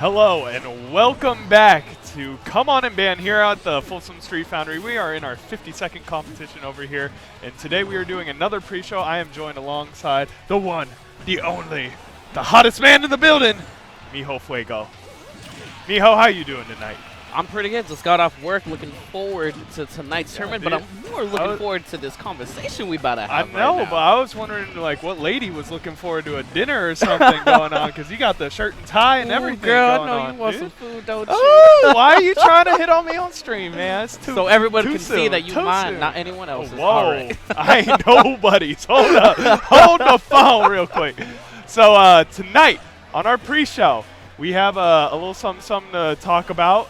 Hello and welcome back to Come On and Ban here at the Folsom Street Foundry. We are in our 50-second competition over here, and today we are doing another pre-show. I am joined alongside the one, the only, the hottest man in the building, Mijo Fuego. Mijo, how you doing tonight? I'm pretty good. Just got off work, looking forward to tonight's tournament, but I'm more looking forward to this conversation we about to have. I know, right now. but I was wondering, like, what lady was looking forward to a dinner or something going on, because you got the shirt and tie and everything girl, going I know on, you want dude. some food, don't you? Oh, why are you trying to hit on me on stream, man? It's too So everyone can soon, see that you mine, soon. not anyone else's. Whoa, All right. I ain't nobody's. Hold up. Hold the phone real quick. So tonight on our pre-show, we have a little something to talk about.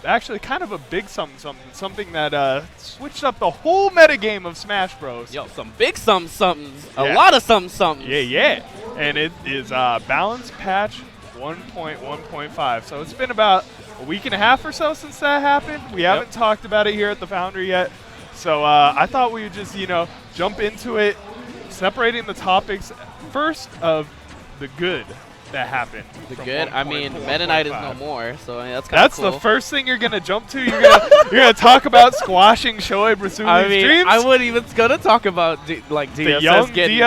Actually, kind of a big something that switched up the whole metagame of Smash Bros. Yo, some big somethings. Yeah. A lot of somethings. Yeah. And it is balance patch 1.1.5. So it's been about a week and a half or so since that happened. We haven't talked about it here at the Foundry yet. So I thought we would just, jump into it, separating the topics first of the good that happened. The good? I mean, Meta Knight is no more, so I mean, that's kind of That's cool. the first thing you're gonna jump to. You're gonna talk about squashing Shoaib Rasuli's dreams. I wasn't even gonna talk about DSS the young getting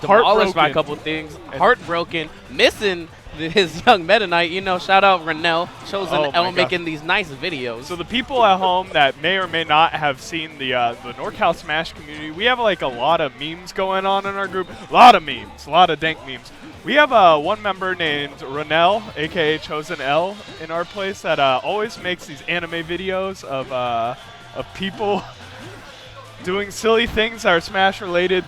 demolished by a couple things, heartbroken, missing his young Meta Knight. Shout out Renell, chosen L, making these nice videos. So the people at home that may or may not have seen the NorCal Smash community, we have like a lot of memes going on in our group. A lot of memes, a lot of dank memes. We have one member named Renell, aka Chosen L, in our place that always makes these anime videos of people doing silly things that are Smash related.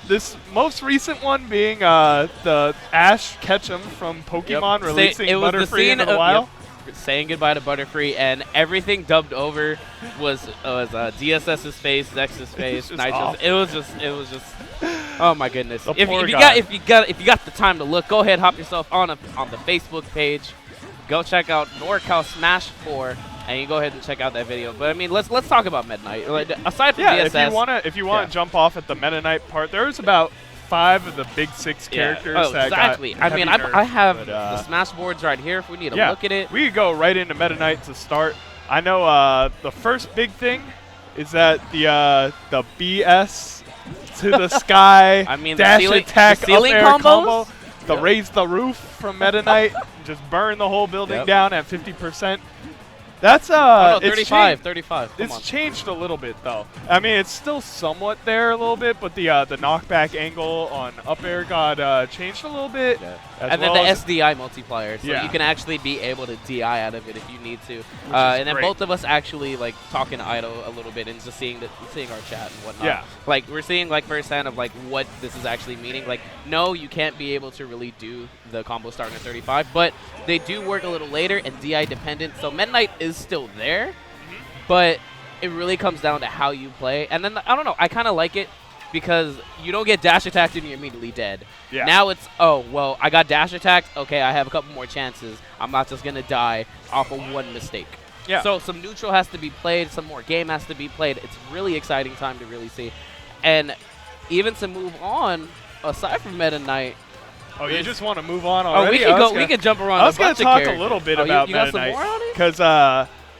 This most recent one being the Ash Ketchum from Pokemon releasing Butterfree into the wild. Saying goodbye to Butterfree, and everything dubbed over was DSS's face, Zex's face, Nitro's. It was just. Oh my goodness! If you got the time to look, go ahead, hop yourself on the Facebook page, go check out NorCal Smash 4. And you go ahead and check out that video. But I mean, let's talk about Meta Knight. Like, aside from DSS, if you wanna jump off at the Meta Knight part, there's about 5 of the big 6 characters. That exactly. Got I mean, I have the Smash boards right here. If we need to look at it, we could go right into Meta Knight to start. I know the first big thing is that the BS to the sky. I mean, dash attack the ceiling up air combo. The Yep. raise the roof from Meta Knight. Just burn the whole building down at 50%. That's no, 35. It's changed a little bit though. I mean, it's still somewhat there a little bit, but the knockback angle on up air got changed a little bit. Yeah. And then the SDI multiplier, so you can actually be able to DI out of it if you need to. And then both of us actually like talking to Ido a little bit and just seeing our chat and whatnot. Yeah. Like we're seeing like firsthand of like what this is actually meaning. Like no, you can't be able to really do the combo starting at 35, but they do work a little later and DI dependent. So Meta Knight is still there, but it really comes down to how you play. And then I don't know, I kind of like it because you don't get dash attacked and you're immediately dead. Yeah. Now it's, oh, well, I got dash attacked. Okay, I have a couple more chances. I'm not just going to die off of one mistake. Yeah. So some neutral has to be played. Some more game has to be played. It's really exciting time to really see. And even to move on, aside from Meta Knight. Oh, you just want to move on already? We could jump around. I was going to talk a little bit about Meta Knight. Because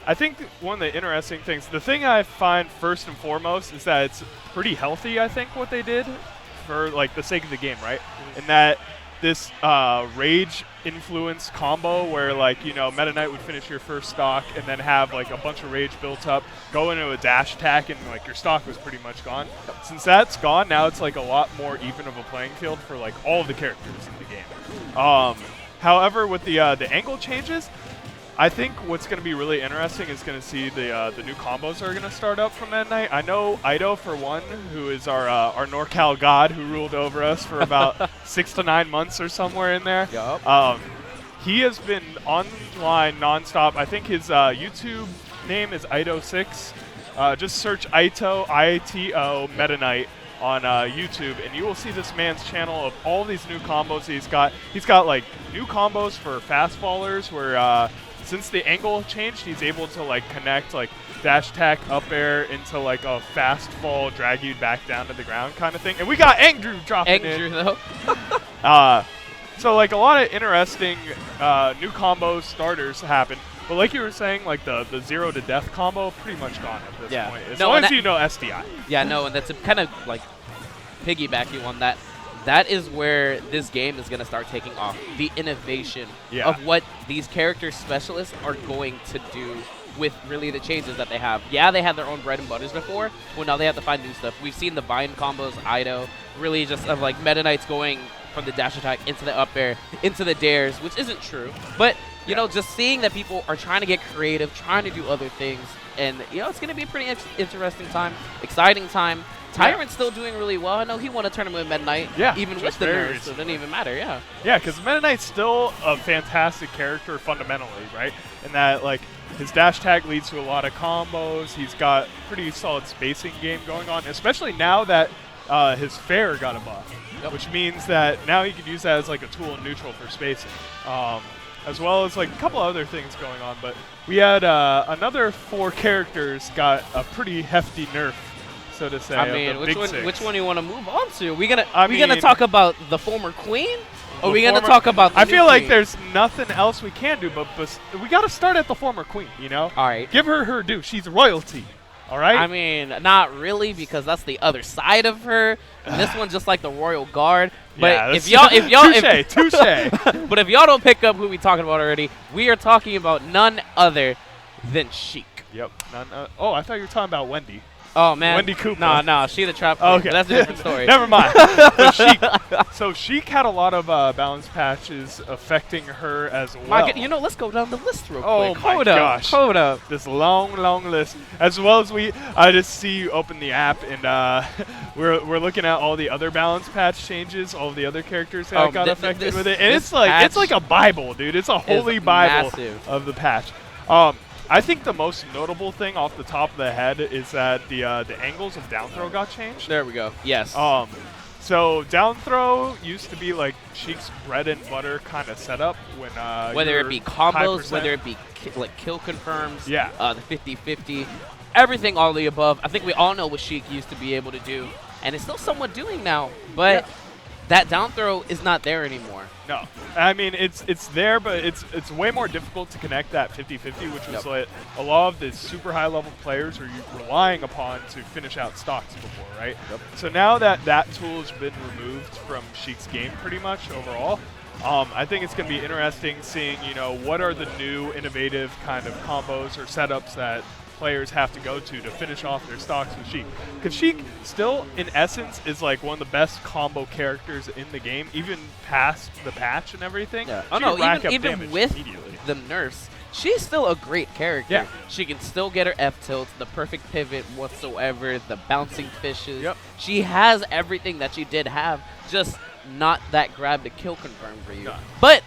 I think one of the interesting things, the thing I find first and foremost is that it's pretty healthy, I think, what they did for like the sake of the game, right? And that this rage influence combo where like, Meta Knight would finish your first stock and then have like a bunch of rage built up, go into a dash attack, and like your stock was pretty much gone. Since that's gone, now it's like a lot more even of a playing field for like all of the characters in the game. However, with the angle changes, I think what's going to be really interesting is going to see the new combos that are going to start up from Meta Knight. I know Ido, for one, who is our NorCal god who ruled over us for about 6 to 9 months or somewhere in there. Yep. He has been online nonstop. I think his YouTube name is Ido6. Just search Ito, I-T-O, Meta Knight on YouTube, and you will see this man's channel of all these new combos he's got. He's got like new combos for fast fallers where since the angle changed, he's able to like connect like dash attack up air into like a fast fall, drag you back down to the ground kind of thing. And we got Andrew dropping in. Though. So like a lot of interesting new combos, starters happen. But like you were saying, like the 0 to death combo, pretty much gone at this point. As long as you know SDI. Yeah, no, and that's kind of like piggyback you on that. That is where this game is going to start taking off. The innovation of what these character specialists are going to do with really the changes that they have. Yeah, they had their own bread and butters before. Well, now they have to find new stuff. We've seen the Vine combos, Ido, really just of like Meta Knights going from the dash attack into the up air, into the dares, which isn't true. But, you know, just seeing that people are trying to get creative, trying to do other things. And, you know, it's going to be a pretty interesting time, exciting time. Tyrant's still doing really well. I know he won a tournament with Meta Knight, even with the nerfs, so it didn't even matter, Yeah, because Meta Knight's still a fantastic character fundamentally, right? And that, like, his dash tag leads to a lot of combos. He's got pretty solid spacing game going on, especially now that his fair got a buff, which means that now he could use that as, like, a tool in neutral for spacing. As well as, like, a couple other things going on. But we had another 4 characters got a pretty hefty nerf, so to say. I mean, which one do you want to move on to? We gonna talk about the former queen, or are we gonna talk about the I feel new like queen? there's nothing else we can do, but we gotta start at the former queen. You know, all right, give her due. She's royalty. All right. I mean, not really, because that's the other side of her. And this one's just like the royal guard. But yeah, if y'all, touche. But if y'all don't pick up who we talking about already, we are talking about none other than Sheik. Yep. Oh, I thought you were talking about Wendy. Oh, man. Wendy Cooper. Nah, she the trap queen. Okay. That's a different story. Never mind. But so Sheik had a lot of balance patches affecting her as well. You know, let's go down the list real quick. Oh, my gosh. Hold up. This long list. As well as I just see you open the app, and we're looking at all the other balance patch changes, all the other characters that got affected with it. And it's like a Bible, dude. It's a holy Bible of the patch. I think the most notable thing off the top of the head is that the angles of down throw got changed. There we go. Yes. So down throw used to be like Sheik's bread and butter kind of setup when whether it be combos, whether it be like kill confirms, the 50-50, everything, all of the above. I think we all know what Sheik used to be able to do, and it's still somewhat doing now, but that down throw is not there anymore. No. I mean, it's there, but it's way more difficult to connect that 50-50, which was like a lot of the super high-level players are relying upon to finish out stocks before, right? So now that tool has been removed from Sheik's game pretty much overall, I think it's going to be interesting seeing, you know, what are the new innovative kind of combos or setups that players have to go to finish off their stocks with Sheik. Because Sheik still, in essence, is like one of the best combo characters in the game, even past the patch and everything. Yeah. Oh no, even with the nerfs, she's still a great character. Yeah. She can still get her F tilt, the perfect pivot whatsoever, the bouncing fishes. Yep. She has everything that she did have, just not that grab to kill confirm for you. No. But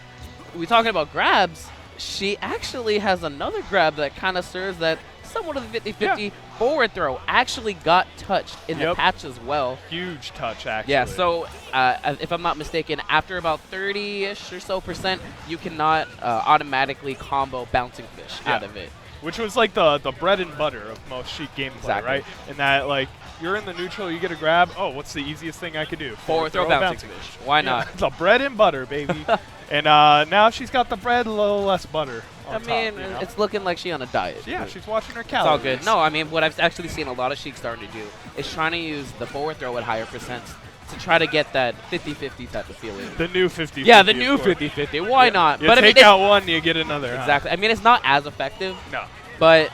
we're talking about grabs. She actually has another grab that kind of serves that somewhat of the 50-50 forward throw. Actually got touched in the patch as well. Huge touch, actually. Yeah, so if I'm not mistaken, after about 30-ish or so %, you cannot automatically combo bouncing fish out of it. Which was like the bread and butter of most Sheik gameplay, right? And that, like, you're in the neutral, you get a grab. Oh, what's the easiest thing I could do? Forward throw bouncing fish. Why not? The bread and butter, baby. And now she's got the bread, a little less butter on top, you know? It's looking like she's on a diet. Yeah, she's watching her It's calories. all good. No, I mean, what I've actually seen a lot of Sheik starting to do is trying to use the forward throw at higher percents to try to get that 50-50 type of feeling. The new 50-50. Yeah, the new 50-50. Why not? You but take out one, you get another. Exactly. I mean, it's not as effective. No. But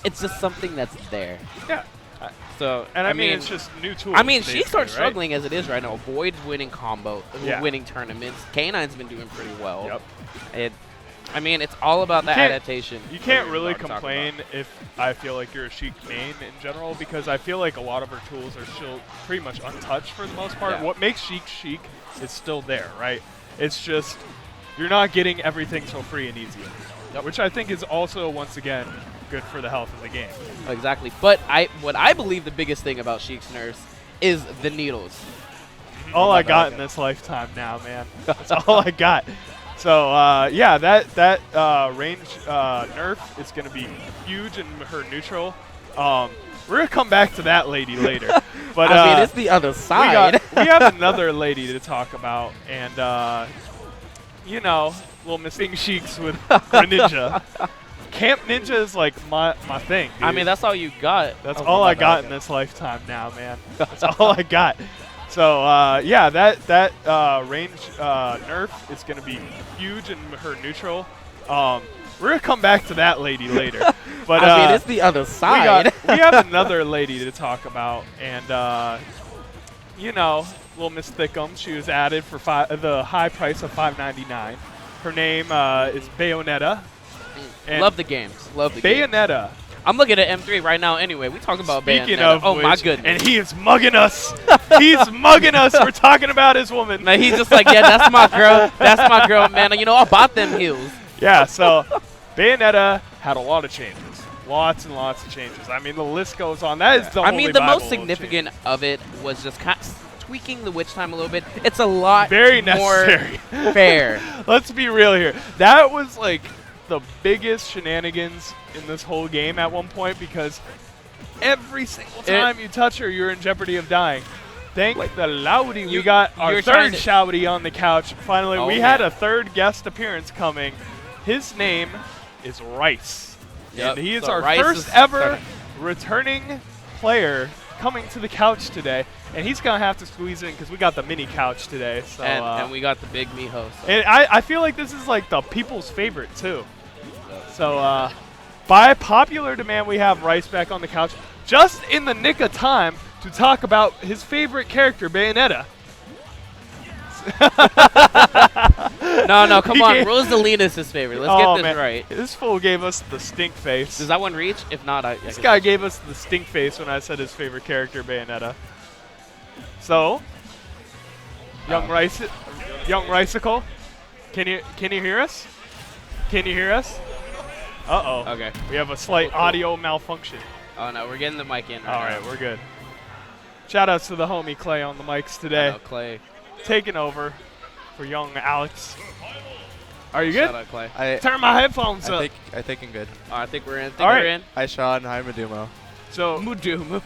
it's just something that's there. Yeah. So, and I mean, it's just new tools. I mean, she starts struggling as it is right now. Void's winning winning tournaments. K9's been doing pretty well. Yep. I mean, it's all about the adaptation. You can't really complain if I feel like you're a Sheik main in general, because I feel like a lot of her tools are still pretty much untouched for the most part. What makes Sheik is still there, right? It's just you're not getting everything so free and easy, which I think is also, once again, good for the health of the game. Exactly. But what I believe the biggest thing about Sheik's nerfs is the needles. All I got in this lifetime now, man. That's all I got. So, yeah, that range nerf is going to be huge in her neutral. We're going to come back to that lady later. But I mean, it's the other side. We have another lady to talk about, and you know, little missing Sheiks with Greninja. Camp Ninja is like my thing, dude. I mean, that's all you got. That's all I got in this lifetime now, man. That's all I got. So, yeah, that range nerf is going to be huge in her neutral. We're going to come back to that lady later. But I mean, it's the other side. We have another lady to talk about. And, you know, little Miss Thickum, she was added for the high price of $5.99. Her name is Bayonetta. Love the games. Love the games. Bayonetta. I'm looking at M3 right now anyway. We talking about Speaking Bayonetta. of Oh, which, my goodness. and he is mugging us. He's mugging us. We're talking about his woman. Now, he's just like, yeah, that's my girl. That's my girl, man. You know, I bought them heels. Yeah, so Bayonetta had a lot of changes. Lots and lots of changes. I mean, the list goes on. That is the I holy mean, the Bible most significant of it was just kind of tweaking the witch time a little bit. It's a lot very more necessary. fair. Let's be real here. That was like the biggest shenanigans in this whole game at one point because every single time you touch her, you're in jeopardy of dying. Thank the Loudy. We got our third Shouty on the couch. Finally, we had a third guest appearance coming. His name is Rice. Yep. And he is So our Rice first is ever returning player coming to the couch today. And he's going to have to squeeze in because we got the mini couch today. So, and we got the big Mijo. So. And I feel like this is like the people's favorite too. So by popular demand, we have Rice back on the couch just in the nick of time to talk about his favorite character, Bayonetta. No, come on. Rosalina's his favorite. Let's get this right. This fool gave us the stink face. Does that one reach? If not, this guy gave us the stink face when I said his favorite character, Bayonetta. So, young Ricicle, can you hear us? Can you hear us? Uh-oh. Okay. We have a slight audio malfunction. Oh, no, we're getting the mic in right All right, we're good. Shout-outs to the homie Clay on the mics today. Clay. Taking over for young Alex. Are you good? Shout out, Clay. Turn my headphones up. I think I'm good. I think we're in. All right. We're in. Hi, Sean. Hi, Madumo. So Madumo.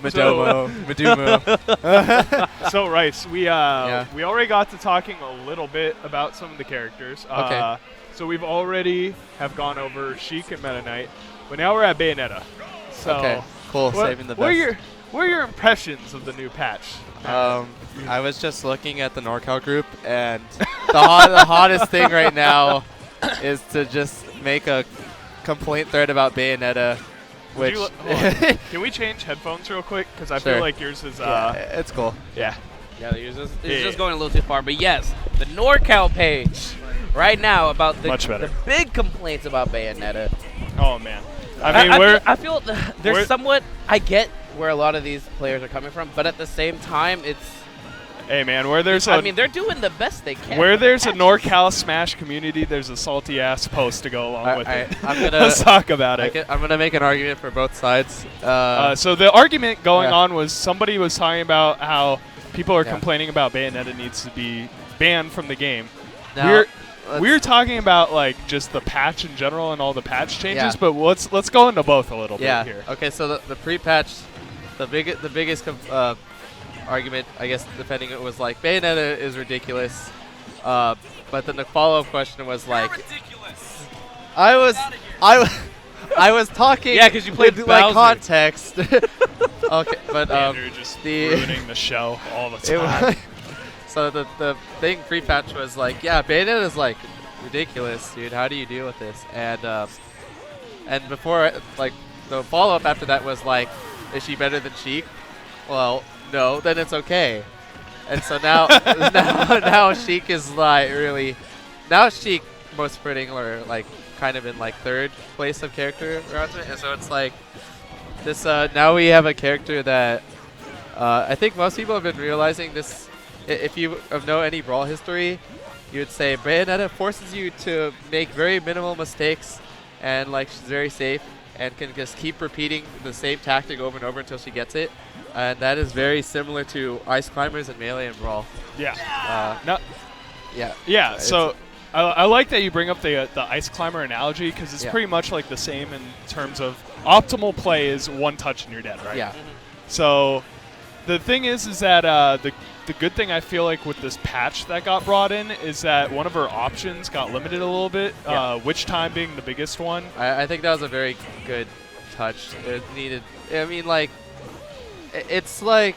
So Rice, we already got to talking a little bit about some of the characters. Okay. So we've already have gone over Sheik and Meta Knight, but now we're at Bayonetta. So okay, cool. Saving the best. What are your impressions of the new patch? I was just looking at the NorCal group, and the hottest thing right now is to just make a complaint thread about Bayonetta. Which can we change headphones real quick? Because I Sure. feel like yours is. It's cool. Yeah. Yeah, it's just going a little too far. But yes, the NorCal page right now about the big complaints about Bayonetta. Oh man. I mean, I feel there's somewhat. I get where a lot of these players are coming from, but at the same time, it's. Hey man, they're doing the best they can. Where there's a NorCal Smash community, there's a salty ass post to go along with it. Let's talk about it. I'm gonna make an argument for both sides. So the argument going on was somebody was talking about how people are complaining about Bayonetta needs to be banned from the game. Now, we're talking about like just the patch in general and all the patch changes, but let's go into both a little bit here. Okay, so the pre-patch, the biggest argument, I guess, defending it was like Bayonetta is ridiculous, but then the follow-up question was like, I was talking because you played with like context. Okay, but you're just ruining the show all the time. So the thing pre-patch was like, yeah, Bayonetta is like ridiculous, dude. How do you deal with this? And before, like, the follow-up after that was like, is she better than Sheik? Well, no, then it's okay. And so now now Sheik is like really, now Sheik most fitting or like kind of in like third place of character around it. And so it's like this now we have a character that I think most people have been realizing this. If you know any Brawl history, you would say Bayonetta forces you to make very minimal mistakes, and like she's very safe and can just keep repeating the same tactic over and over until she gets it. And that is very similar to Ice Climbers and Melee and Brawl. Yeah. Yeah. So I like that you bring up the Ice Climber analogy because it's pretty much like the same in terms of optimal play is one touch and you're dead, right? Yeah. So the thing is that the the good thing I feel like with this patch that got brought in is that one of her options got limited a little bit, witch time being the biggest one. I think that was a very good touch. It needed, I mean, like, it's like,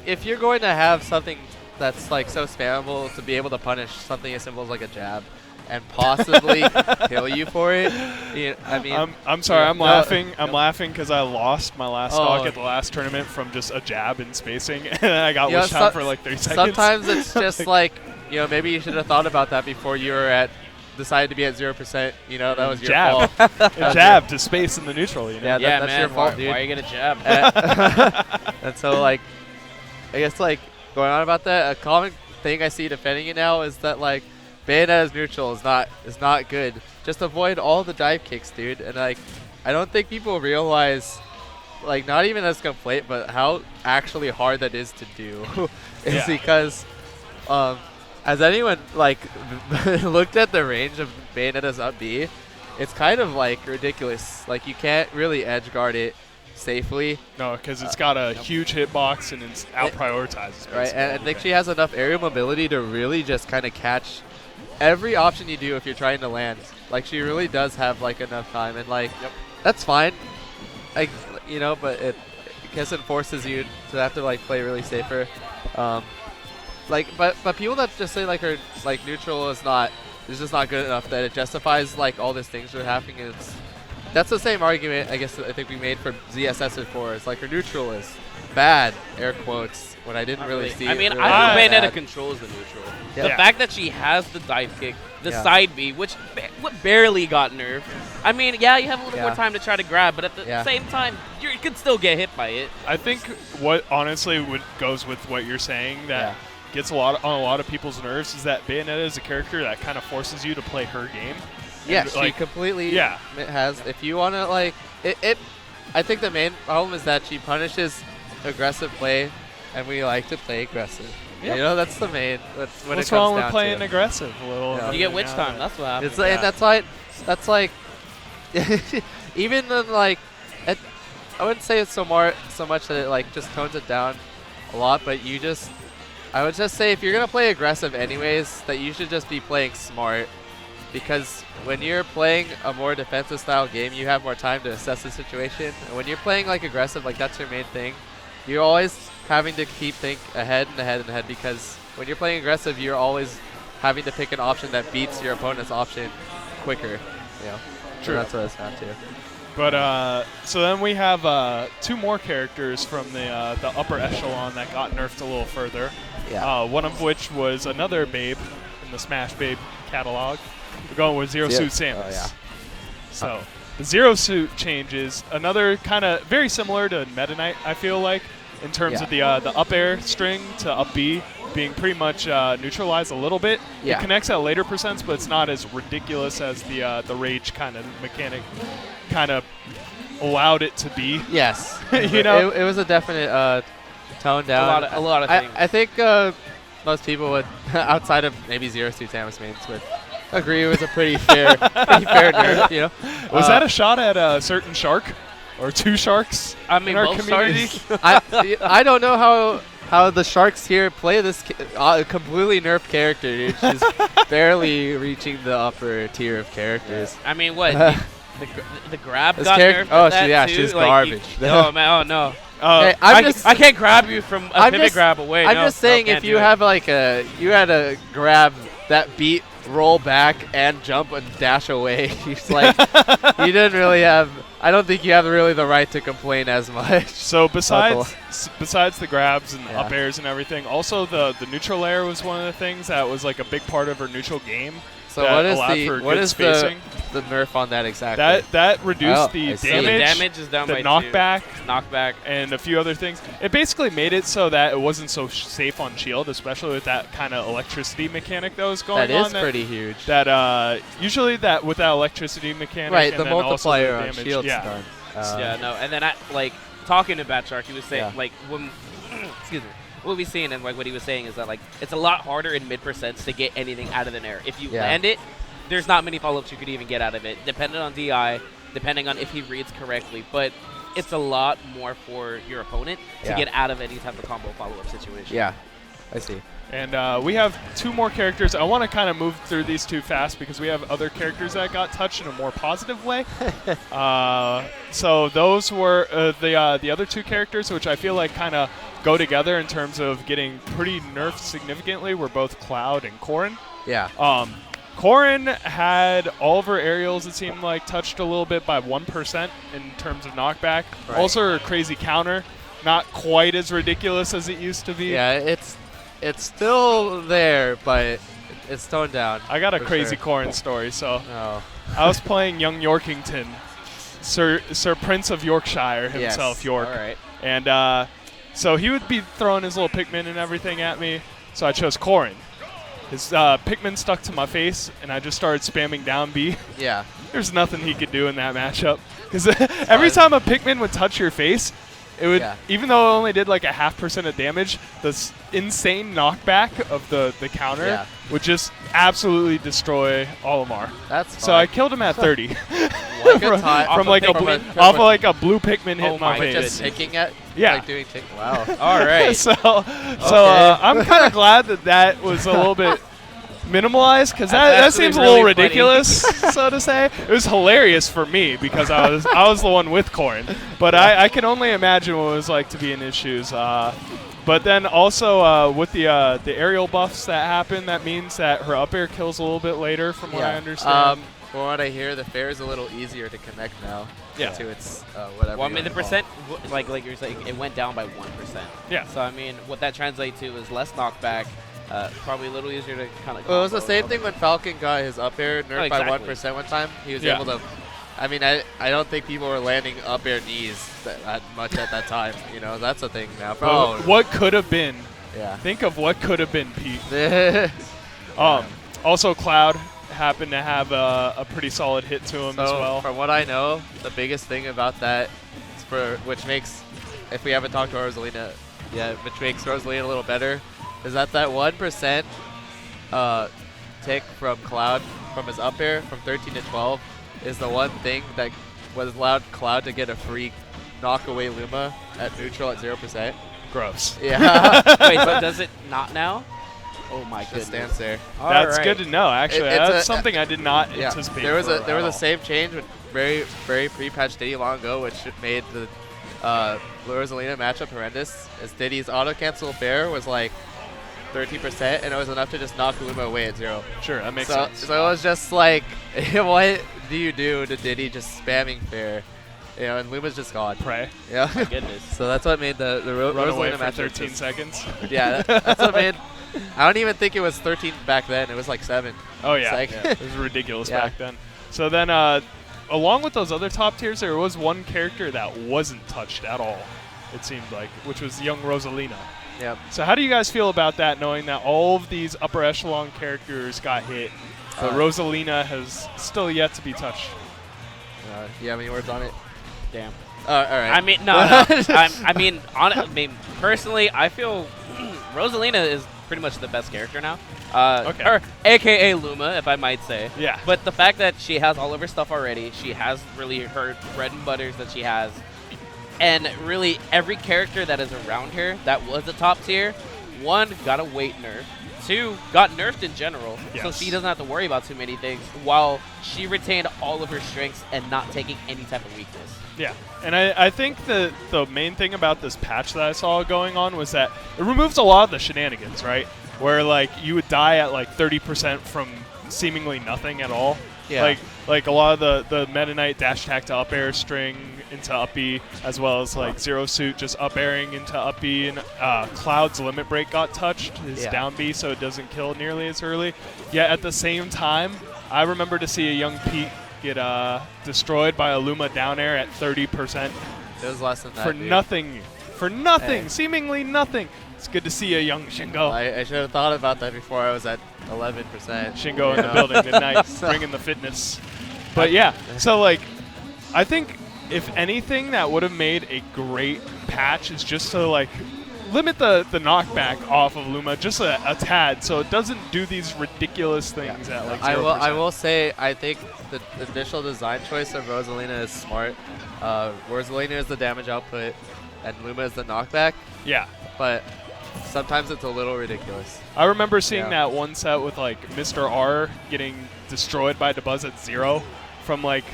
if you're going to have something that's like so spammable to be able to punish something as simple as like a jab and possibly kill you for it, I mean, I'm sorry, I'm laughing. I'm laughing because I lost my last stock at the last tournament from just a jab and spacing, and I got witch time for like 30 seconds. Sometimes it's just like, maybe you should have thought about that before you were decided to be at 0%. That was your fault. A jab to space in the neutral. Yeah, that's man, your fault, dude. Why are you gonna jab? And so, like, I guess, like, going on about that, a common thing I see defending it now is that, like, Bayonetta's neutral is not good. Just avoid all the dive kicks, dude. And, like, I don't think people realize, like, not even as complaint, but how actually hard that is to do. Is because, as anyone, like, looked at the range of Bayonetta's up B, it's kind of, like, ridiculous. Like, you can't really edge guard it safely. No, because it's got a huge hitbox and it's out-prioritizes. Right, and I think she has enough aerial mobility to really just kind of catch every option you do if you're trying to land. Like, she really does have, like, enough time, and, like, that's fine. Like, but I guess it forces you to have to, like, play really safer. Like, but people that just say, like, her, like, neutral is just not good enough that it justifies, like, all these things that are happening. That's the same argument, I guess, I think we made for ZSS before. It's like her neutral is bad, air quotes, when I didn't really see it. I mean, really I think Bayonetta controls the neutral. Yeah. The fact that she has the dive kick, the side B, which barely got nerfed. I mean, you have a little more time to try to grab, but at the same time, you could still get hit by it. I think what honestly goes with what you're saying that gets on a lot of people's nerves is that Bayonetta is a character that kind of forces you to play her game. Yeah, and, she like, completely has. If you want to, like, I think the main problem is that she punishes aggressive play, and we like to play aggressive. Yep. That's the main. That's what What's it comes wrong down with playing to. aggressive a little? You get witch time. That's what happens. It's like, and that's like, even then, like, I wouldn't say it's so much that it, like, just tones it down a lot, but I would just say if you're gonna play aggressive anyways, that you should just be playing smart. Because when you're playing a more defensive style game, you have more time to assess the situation. And when you're playing, like, aggressive, like, that's your main thing, you're always having to think ahead and ahead and ahead, because when you're playing aggressive, you're always having to pick an option that beats your opponent's option quicker. True. So that's what it's down to. But so then we have 2 more characters from the upper echelon that got nerfed a little further. Yeah. One of which was another Babe in the Smash Babe catalog. We're going with Zero Suit Samus. Oh, yeah. So the Zero Suit changes, another kind of very similar to Meta Knight, I feel like, in terms of the up air string to up B being pretty much neutralized a little bit. Yeah. It connects at later percents, but it's not as ridiculous as the rage kind of mechanic kind of allowed it to be. Yes. It was a definite tone down. A lot of things. I think most people would, outside of maybe Zero Suit Samus mains, would agree it was a pretty fair nerf. Was that a shot at a certain shark or 2 sharks? I mean, in our both community? Sharks. I don't know how the Sharks here play this completely nerfed character, dude. She's barely reaching the upper tier of characters. I mean, what? the grab got nerfed. Oh, too? she's like, garbage. Oh man, oh no. Hey, I can't grab you from a pivot grab away. I'm just saying, if you have like you had a grab that beat roll back and jump and dash away, he's like, you didn't really have. I don't think you have really the right to complain as much. So besides the grabs and the up airs and everything, also the neutral air was one of the things that was like a big part of her neutral game. So what is the nerf on that exactly? That reduced the damage. The damage is down the by knockback, and a few other things. It basically made it so that it wasn't so safe on shield, especially with that kind of electricity mechanic that was going on. That is pretty huge. That usually that with that electricity mechanic, right? And the then multiplier also the on damage, shield's done. And then like talking to Bat Shark, he was saying like when excuse me. What we've seen and like what he was saying is that like it's a lot harder in mid percents to get anything out of an air. If you land it, there's not many follow-ups you could even get out of it, depending on DI, depending on if he reads correctly. But it's a lot more for your opponent to get out of any type of combo follow-up situation. Yeah. I see. And we have 2 more characters. I want to kind of move through these 2 fast because we have other characters that got touched in a more positive way. So those were the other 2 characters, which I feel like kind of go together in terms of getting pretty nerfed significantly, were both Cloud and Corrin. Yeah. Corrin had all of her aerials, it seemed like, touched a little bit by 1% in terms of knockback. Right. Also her crazy counter, not quite as ridiculous as it used to be. Yeah, it's still there, but it's toned down. I got a crazy Corrin story. So Oh. I was playing young Yorkington, Sir Prince of Yorkshire himself, Yes. York. All right. And so he would be throwing his little Pikmin and everything at me, so I chose Corrin. His Pikmin stuck to my face, and I just started spamming down B. Yeah. There's nothing he could do in that matchup. Because every time a Pikmin would touch your face, it would, even though it only did like a 0.5% of damage, the insane knockback of the counter would just absolutely destroy Olimar. That's fun. So I killed him at 30. From like a blue Pikmin hitting my face. Just taking it? Yeah. Like doing wow. All right. So I'm kind of glad that was a little bit minimalized, because that seems a little ridiculous, so to say. It was hilarious for me because I was the one with Corrin, but I can only imagine what it was like to be in his shoes. But then also with the aerial buffs that happen, that means that her up air kills a little bit later, from what I understand. From what I hear, the fair is a little easier to connect now. Yeah. To its whatever. Well, I mean, the percent, like you're saying, it went down by 1%. Yeah. So I mean, what that translates to is less knockback. Probably a little easier to kind of. Well, it was the same thing when Falcon got his up air nerfed by 1% one time. He was able to. I mean, I don't think people were landing up air knees that much at that time. You know, that's the thing now. What could have been? Yeah. Think of what could have been, Pete. Also, Cloud happened to have a pretty solid hit to him as well. From what I know, the biggest thing about that, which makes, if we haven't talked to Rosalina yet, which makes Rosalina a little better, is that 1% tick from Cloud from his up air from 13 to 12 is the one thing that was allowed Cloud to get a free knock away Luma at neutral at 0%. Gross. Yeah. Wait, but does it not now? Oh my goodness. Just stands there. That's good to know. Actually, that's something I did not anticipate. There was a same change with very pre-patched Diddy long ago, which made the Rosalina matchup horrendous. As Diddy's auto cancel fair was like 13%, and it was enough to just knock Luma away at 0. Sure, that makes sense. So it was just like, what do you do to Diddy just spamming fair? You know, and Luma's just gone. Pray. Yeah. My goodness. So that's what made the Rosalina matchup 13 seconds. Yeah, that's what made. I don't even think it was 13 back then. It was like 7. Oh yeah, like it was ridiculous back then. So then, along with those other top tiers, there was one character that wasn't touched at all. It seemed like, which was young Rosalina. Yep. So how do you guys feel about that, knowing that all of these upper echelon characters got hit, but Rosalina has still yet to be touched? You have any words on it? Damn. All right. I mean, no. I mean, personally, I feel Rosalina is pretty much the best character now. Or AKA Luma, if I might say. Yeah. But the fact that she has all of her stuff already, she has really her bread and butters that she has, and really every character that is around her that was a top tier, 1, got a weight nerf, 2, got nerfed in general, so she doesn't have to worry about too many things, while she retained all of her strengths and not taking any type of weakness. Yeah, and I think the main thing about this patch that I saw going on was that it removes a lot of the shenanigans, right? Where like you would die at like 30% from seemingly nothing at all. Yeah. Like a lot of the Meta Knight dash attack to up air string into up B, as well as like Zero Suit just up airing into up B, and Cloud's limit break got touched, his down B, so it doesn't kill nearly as early. Yet at the same time, I remember to see a young Pete get destroyed by a Luma down air at 30%. It was less than that. For nothing, seemingly nothing. It's good to see a young Shingo. I should have thought about that before I was at 11%. Shingo in the building tonight, bringing the fitness. But yeah, so like, I think if anything that would have made a great patch is just to like limit the knockback off of Luma just a tad, so it doesn't do these ridiculous things at like 0%. I will say I think the initial design choice of Rosalina is smart. Rosalina is the damage output, and Luma is the knockback. Yeah. But sometimes it's a little ridiculous. I remember seeing that one set with like Mr. R getting destroyed by Dabuz at 0 from like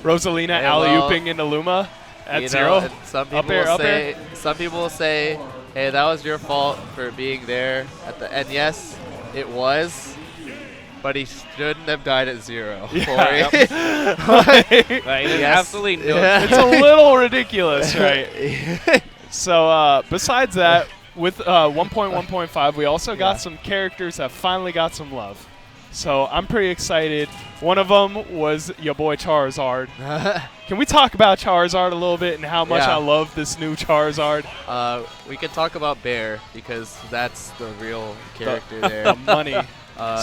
Rosalina alley-ooping into Luma at 0. Some people will say, hey, that was your fault for being there at the end. Yes, it was. But he shouldn't have died at 0. Yeah. Absolutely no. It's a little ridiculous, right? So besides that, with 1.1.5, we also got some characters that finally got some love. So I'm pretty excited. One of them was your boy Charizard. Can we talk about Charizard a little bit and how much I love this new Charizard? We can talk about Bear because that's the real character there. The money.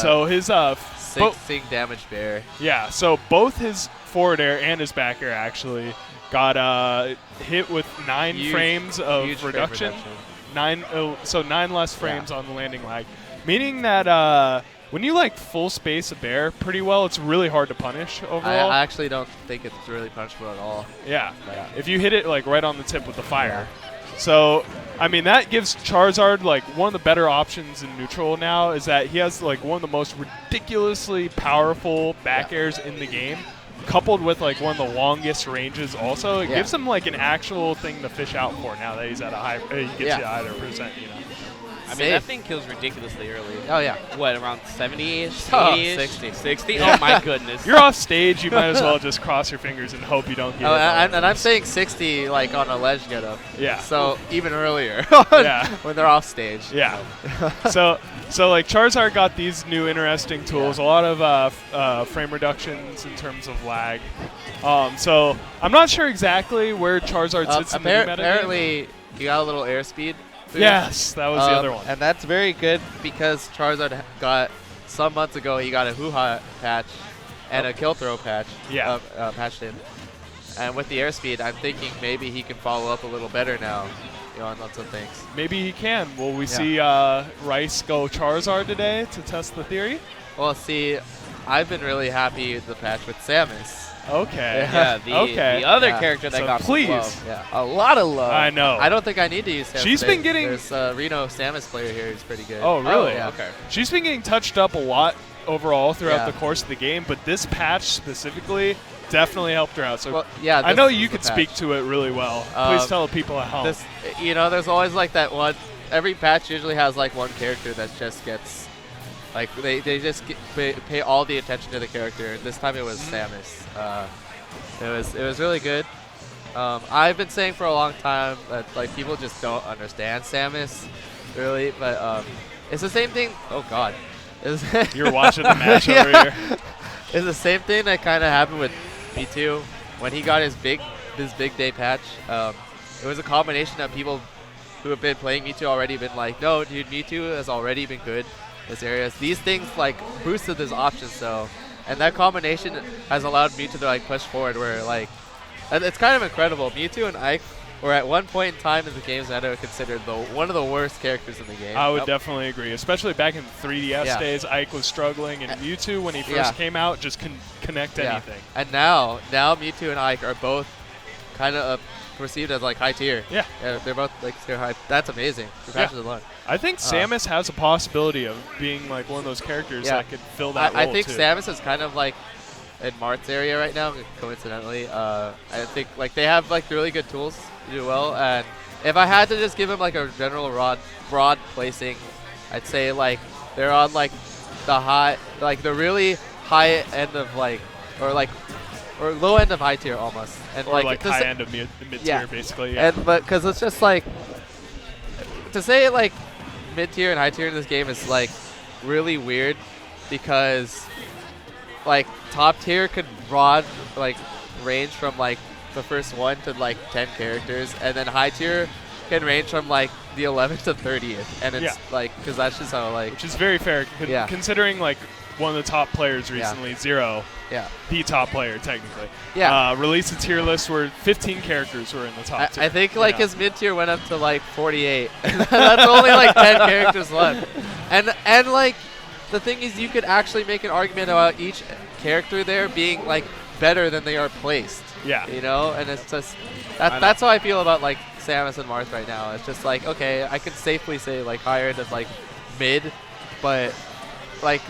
So his 16 damage Bear. Yeah, so both his forward air and his back air actually got hit with 9 frames of reduction. 9 less frames on the landing lag, meaning that when you like full space a bear pretty well, it's really hard to punish overall. I actually don't think it's really punishable at all. Yeah, if you hit it like right on the tip with the fire. So, I mean, that gives Charizard like one of the better options in neutral now is that he has like one of the most ridiculously powerful back airs in the game, coupled with like one of the longest ranges also. It gives him like an actual thing to fish out for now that he's at a high, he gets you at a percent, you know. I mean, that thing kills ridiculously early. Oh, yeah. What, around 70-ish? 60. 60? Oh, my goodness. You're off stage. You might as well just cross your fingers and hope you don't get it. And I'm saying 60 like on a ledge get up. Yeah. So even earlier when they're off stage. Yeah. so like Charizard got these new interesting tools, a lot of frame reductions in terms of lag. So I'm not sure exactly where Charizard sits in the meta. Apparently, you got a little airspeed. Yes, that was the other one. And that's very good because Charizard got, some months ago, he got a hoo-ha patch and a kill throw patch patched in. And with the airspeed, I'm thinking maybe he can follow up a little better now on lots of things. Maybe he can. Will we see Rice go Charizard today to test the theory? Well, see, I've been really happy with the patch with Samus. Okay. Yeah, the other character that got please. love. Yeah. A lot of love. I know. I don't think I need to use Samus. She's been getting. There's a Reno Samus player here who's pretty good. Oh, really? Yeah. Okay. She's been getting touched up a lot overall throughout the course of the game, but this patch specifically definitely helped her out. So I know you could speak to it really well. Please tell the people at home. There's always like that one. Every patch usually has like one character that just gets. Like they just pay all the attention to the character. This time it was Samus. It was really good. I've been saying for a long time that like people just don't understand Samus, really. But it's the same thing. Oh God, You're watching the match over here. It's the same thing that kind of happened with Mewtwo when he got his big day patch. It was a combination of people who have been playing Mewtwo already been like, no, dude, Mewtwo has already been good. This areas. These things like boosted his options though, and that combination has allowed Mewtwo to like push forward. Where like, and it's kind of incredible. Mewtwo and Ike were at one point in time in the game's meta considered one of the worst characters in the game. I would definitely agree, especially back in 3DS days. Ike was struggling, and Mewtwo when he first came out just couldn't connect anything. And now Mewtwo and Ike are both kind of perceived as like high tier. Yeah, they're both like tier high. That's amazing. I think Samus has a possibility of being like one of those characters that could fill that role I think too. Samus is kind of like in Marth's area right now, coincidentally. I think like they have like really good tools to do well, and if I had to just give him like a general broad placing, I'd say like they're on like the really high end of like or low end of high tier almost, and or like high end of mid tier basically. Yeah. And but because it's just like to say like mid tier and high tier in this game is like really weird because like top tier could range from like the first 1 to like 10 characters, and then high tier can range from like the 11th to 30th, and it's like because that's just how like which is very fair considering like one of the top players recently, Zero. Yeah. The top player, technically. Yeah. Released a tier list where 15 characters were in the top tier. I think like his mid tier went up to like 48. That's only like 10 characters left. And like the thing is, you could actually make an argument about each character there being like better than they are placed. Yeah. You know, and it's just that's how I feel about like Samus and Marth right now. It's just like, okay, I could safely say like higher than like mid, but like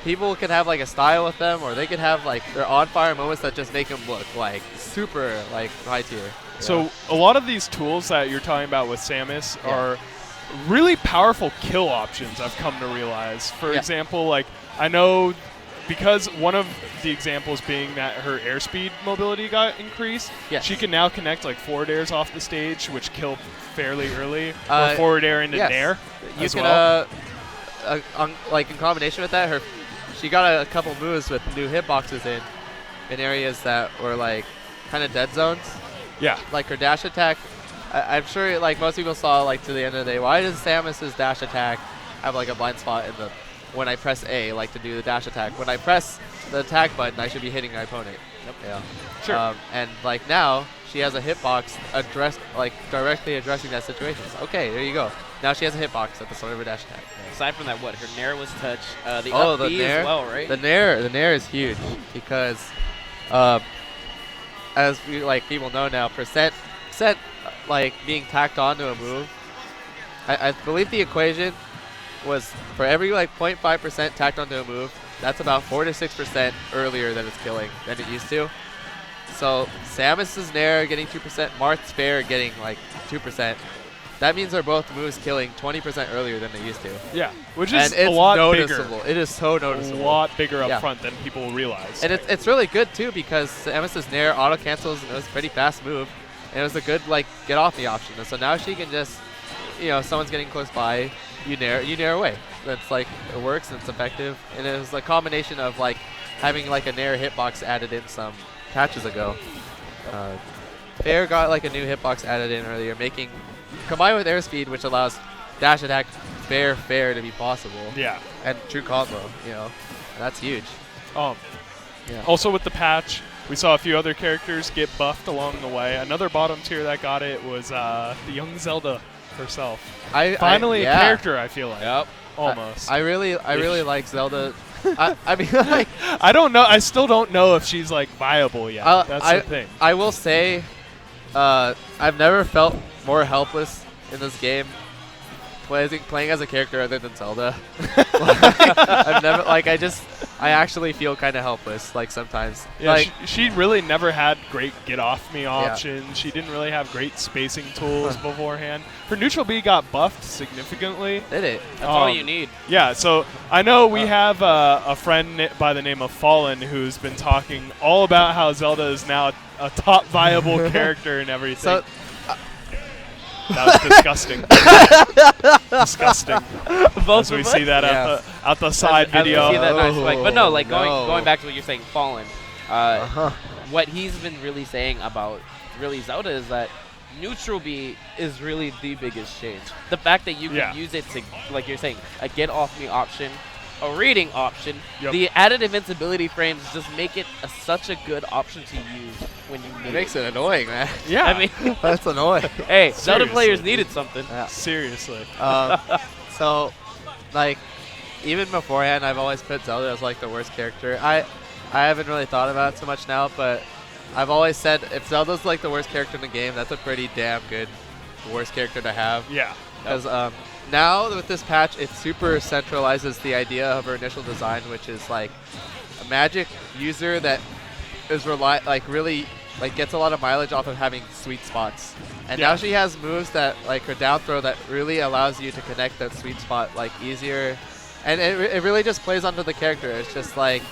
people can have like a style with them, or they could have like their on fire moments that just make them look like super like high tier. So a lot of these tools that you're talking about with Samus are really powerful kill options, I've come to realize. For example, like I know because one of the examples being that her airspeed mobility got increased, she can now connect like forward airs off the stage, which kill fairly early, or forward air into nair you as can, well. like in combination with that, she got a couple moves with new hitboxes in areas that were like kind of dead zones. Yeah. Like her dash attack, I'm sure like most people saw like to the end of the day, why does Samus's dash attack have like a blind spot in the when I press A, like to do the dash attack? When I press the attack button, I should be hitting my opponent. Yep. Yeah. Sure. And like now, she has a hitbox directly addressing that situation. Okay, there you go. Now she has a hitbox at the start of her dash attack. Aside from that, her nair was touched. The up B nair as well, right? The nair is huge because, as we like people know now, percent like being tacked onto a move. I believe the equation was for every like 0.5% tacked onto a move, that's about 4 to 6% earlier than it's killing than it used to. So Samus's nair getting 2%, Marth's fair getting like 2%. That means they're both moves killing 20% earlier than they used to. Yeah, which is a lot noticeable. bigger. It is so noticeable. A lot bigger up front than people realize. And it's really good too because Samus's nair auto cancels and it was a pretty fast move. And it was a good like get off me option. And so now she can just, someone's getting close by, you nair away. That's like it works and it's effective. And it was a combination of like having like a nair hitbox added in some patches ago. Fair got like a new hitbox added in earlier, combined with airspeed, which allows dash attack fair to be possible. Yeah. And true combo, that's huge. Also with the patch, we saw a few other characters get buffed along the way. Another bottom tier that got it was the young Zelda herself. Finally a character, I feel like. Yep. Almost. I really like Zelda. I mean, like, I don't know. I still don't know if she's like viable yet. That's the thing. I will say, I've never felt more helpless in this game playing as a character other than Zelda. I've never I actually feel kind of helpless like sometimes. Yeah, like she really never had great get off me options. She didn't really have great spacing tools beforehand. Her neutral B got buffed significantly. Did it? That's all you need. Yeah, so I know we have a friend by the name of Fallen who's been talking all about how Zelda is now a top viable character and everything. So, that was disgusting. Disgusting. Both As we see that out the side video. See that nice spike. But no, like going back to what you're saying, Fallen. What he's been really saying about really Zelda is that neutral B is really the biggest change. The fact that you can use it to, like you're saying, a get off me option, a reading option. The added invincibility frames just make it such a good option to use when you need it. It makes it annoying, man. Yeah. I mean, that's annoying. Hey, Zelda players needed something. Yeah. Seriously. So, like, even beforehand, I've always put Zelda as like the worst character. I haven't really thought about it so much now, but I've always said if Zelda's like the worst character in the game, that's a pretty damn good worst character to have. Yeah. Because now with this patch, it super centralizes the idea of her initial design, which is like a magic user that is really gets a lot of mileage off of having sweet spots. And now she has moves that like her down throw that really allows you to connect that sweet spot like easier. And it really just plays onto the character. It's just like,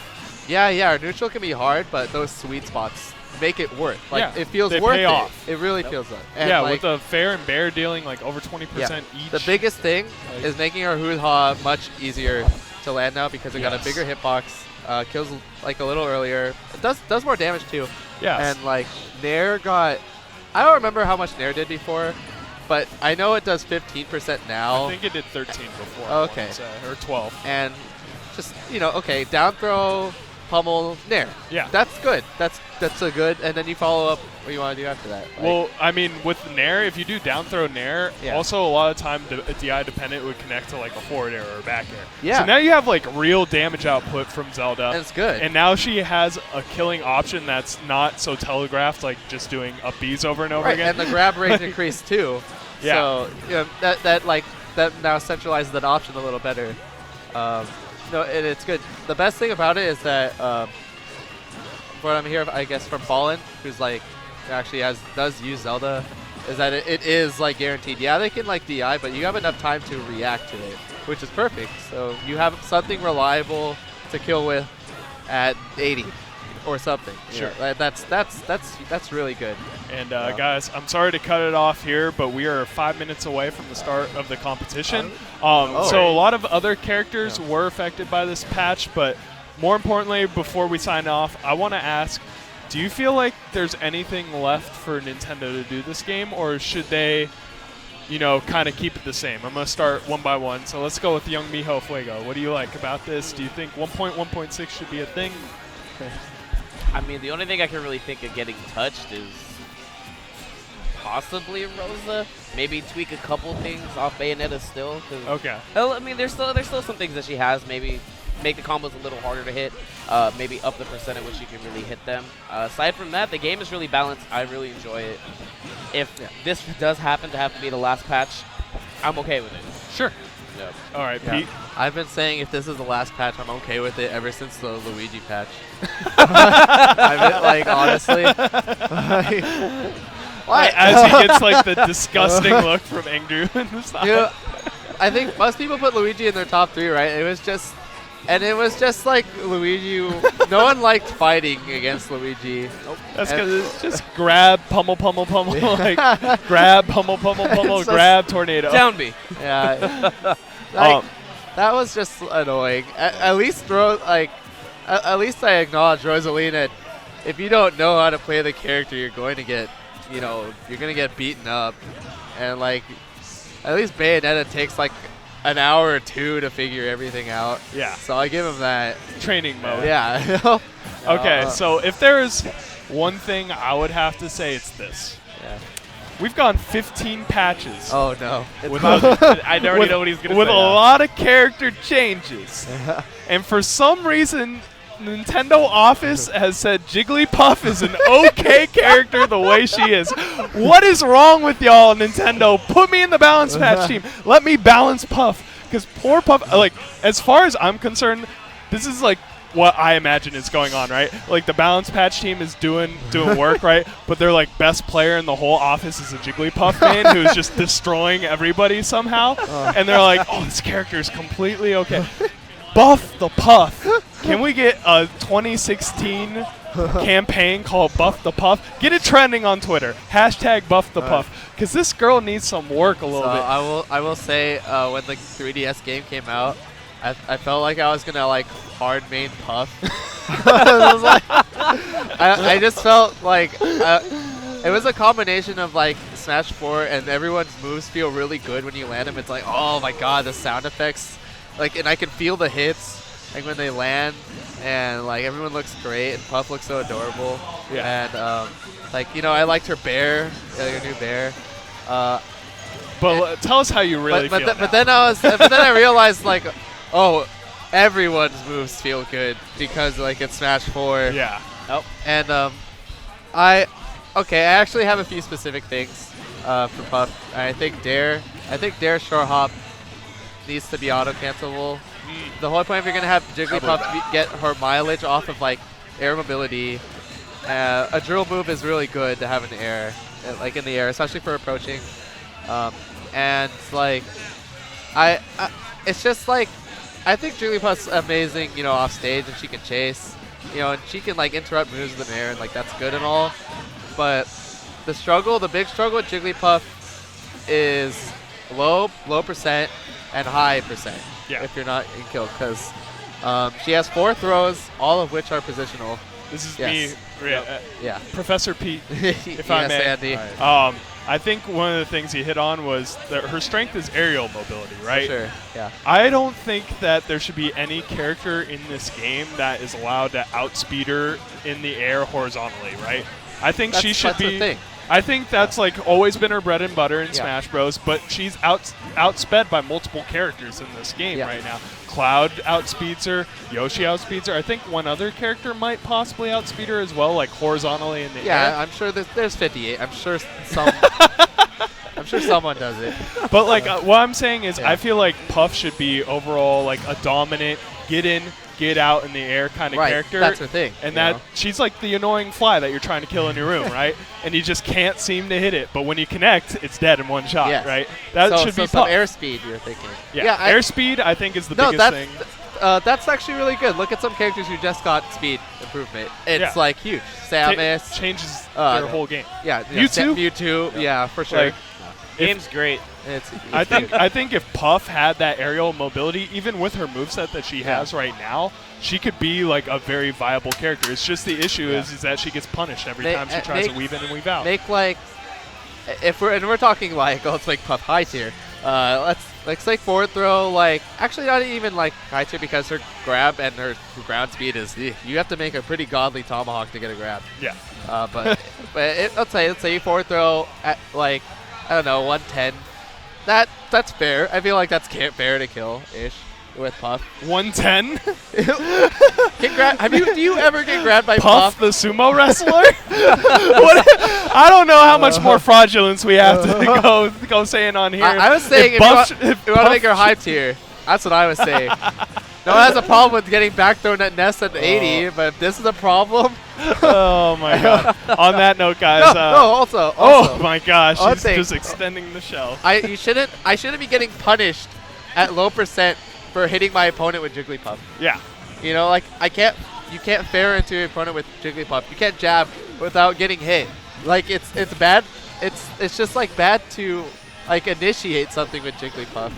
her neutral can be hard, but those sweet spots make it worth. Like it feels worth it. Off. It really feels like. And with the fair and bear dealing like over 20% each. The biggest thing is making her hoo-ha much easier to land now because it got a bigger hitbox, kills like a little earlier. It does more damage too. Yeah. And like Nair got, I don't remember how much Nair did before, but I know it does 15% now. I think it did 13 before. Okay. Once, or 12. And just down throw pummel, nair. Yeah. That's good. That's a good, and then you follow up what you want to do after that. Like, well, I mean, with nair, if you do down throw nair, also a lot of time DI dependent would connect to like a forward air or a back air. Yeah. So now you have like real damage output from Zelda. And it's good. And now she has a killing option that's not so telegraphed, like just doing up Bs over and over again. And the grab rate increased too. Yeah. So that now centralizes that option a little better. No, it's good. The best thing about it is that what I'm here, I guess, from Fallen, who's like actually does use Zelda, is that it is like guaranteed. Yeah, they can like DI, but you have enough time to react to it, which is perfect. So you have something reliable to kill with at 80 or something. Sure. Yeah, that's really good. And guys, I'm sorry to cut it off here, but we are 5 minutes away from the start of the competition. So a lot of other characters were affected by this patch, but more importantly, before we sign off, I want to ask, do you feel like there's anything left for Nintendo to do this game, or should they, kind of keep it the same? I'm going to start one by one. So let's go with young Mijo Fuego. What do you like about this? Do you think 1.1.6 should be a thing? I mean, the only thing I can really think of getting touched is possibly Rosa. Maybe tweak a couple things off Bayonetta still. Okay. I mean, there's still some things that she has. Maybe make the combos a little harder to hit. Maybe up the percent at which you can really hit them. Aside from that, the game is really balanced. I really enjoy it. If this does happen to have to be the last patch, I'm okay with it. Sure. Yep. All right, Pete. I've been saying if this is the last patch, I'm okay with it ever since the Luigi patch. I mean, like, honestly. What? As he gets like the disgusting look from Andrew in the side. I think most people put Luigi in their top 3, right? It was just like Luigi. No one liked fighting against Luigi. Nope. That's because it's just grab, pummel, like grab, pummel, grab, tornado. Down B. Yeah. Like, that was just annoying. At least at least I acknowledge Rosalina. If you don't know how to play the character, you're going to get, beaten up, and like, at least Bayonetta takes like an hour or 2 to figure everything out. Yeah. So I give him that. Training mode. Yeah. Okay, so if there is one thing I would have to say, it's this. Yeah. We've gone 15 patches. Oh no. I already know what he's going to say. With a lot of character changes. And for some reason, Nintendo office has said Jigglypuff is an okay character the way she is. What is wrong with y'all, Nintendo? Put me in the balance patch team. Let me balance Puff. Because poor Puff, like, as far as I'm concerned, this is like what I imagine is going on, right? Like, the balance patch team is doing work, right? But their like best player in the whole office is a Jigglypuff main who's just destroying everybody somehow. And they're like, oh, this character is completely okay. Buff the Puff. Can we get a 2016 campaign called Buff the Puff? Get it trending on Twitter. # Buff the Puff. Because this girl needs some work a little bit. I will say when the 3DS game came out, I felt like I was gonna like hard main Puff. I just felt like it was a combination of like Smash 4 and everyone's moves feel really good when you land them. It's like, oh my god, the sound effects, like, and I can feel the hits like when they land, and like everyone looks great and Puff looks so adorable. Yeah. And like, I liked her bear, her new bear. But tell us how you really feel. But then I realized like, oh, everyone's moves feel good because like it's Smash 4. Yeah. Oh. And I actually have a few specific things for Puff. I think Dare short hop needs to be auto cancelable. The whole point if you're gonna have Jigglypuff get her mileage off of like air mobility, a drill move is really good to have in the air, like in the air, especially for approaching. And like, it's just like, I think Jigglypuff's amazing, off stage, and she can chase, and she can like interrupt moves in the air, and like that's good and all. But the big struggle with Jigglypuff is low percent and high percent. Yeah. If you're not in kill, because she has 4 throws, all of which are positional, This is Yes. me, Yeah. Professor Pete, if I yes, may. Andy. Right. I think one of the things he hit on was that her strength is aerial mobility, right? For sure. Yeah. I don't think that there should be any character in this game that is allowed to outspeed her in the air horizontally, right? I think she should be. The thing. I think that's like always been her bread and butter in Smash Bros. But she's outsped by multiple characters in this game right now. Cloud outspeeds her. Yoshi outspeeds her. I think one other character might possibly outspeed her as well, like horizontally in the air. Yeah, I'm sure there's 58. I'm sure some. I'm sure someone does it. But like what I'm saying is, I feel like Puff should be overall like a dominant, get in, get out in the air kind of character. That's her thing. And that she's like the annoying fly that you're trying to kill in your room, right? And you just can't seem to hit it. But when you connect, it's dead in one shot, right? That should be some Puff. airspeed, you're thinking. Yeah, airspeed I think is the biggest thing. That's actually really good. Look at some characters who just got speed improvement. It's like huge. Samus changes their whole game. Yeah, Mewtwo. Yeah, for sure. Like, game's great. I think if Puff had that aerial mobility, even with her moveset that she has right now, she could be like a very viable character. It's just the issue is that she gets punished every time she tries to weave in and weave out. Make like, if we're talking like, let's make Puff high tier. Let's like forward throw, like actually not even like high tier because her grab and her ground speed is you have to make a pretty godly tomahawk to get a grab. Yeah. But let's say you forward throw at like, I don't know, 110. That's fair. I feel like that's fair to kill ish with Puff. 110? Do you ever get grabbed by Puff? The sumo wrestler? I don't know how much more fraudulence we have to go saying on here. I was saying if you want to make her high tier, that's what I was saying. No one has a problem with getting back thrown at Ness at 80, but if this is a problem. Oh my god. On that note, guys. Also. Oh my gosh, she's just extending the shell. I shouldn't be getting punished at low percent for hitting my opponent with Jigglypuff. Yeah. You know, like you can't fair into your opponent with Jigglypuff. You can't jab without getting hit. Like it's bad. It's just like bad to like initiate something with Jigglypuff.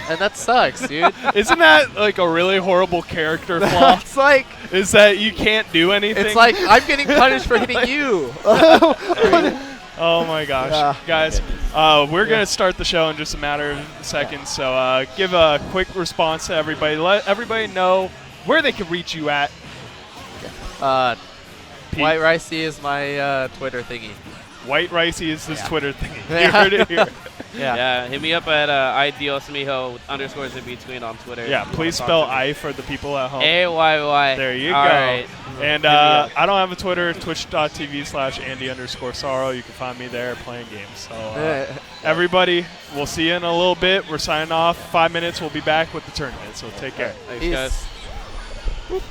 And that sucks, dude. Isn't that like a really horrible character flaw? It's like is that you can't do anything? It's like I'm getting punished for hitting you. Oh my gosh, guys! We're gonna start the show in just a matter of seconds. So give a quick response to everybody. Let everybody know where they can reach you at. White Ricey is my Twitter thingy. White Ricey is his Twitter thingy. You heard it here. Yeah, hit me up at @IDOSMijo _ in between on Twitter. Yeah, please spell I for the people at home. AYY. There you go. Right. And I don't have a Twitter, twitch.tv/AndySorrow. You can find me there playing games. So everybody, we'll see you in a little bit. We're signing off. 5 minutes. We'll be back with the tournament. So take care. Thanks, guys.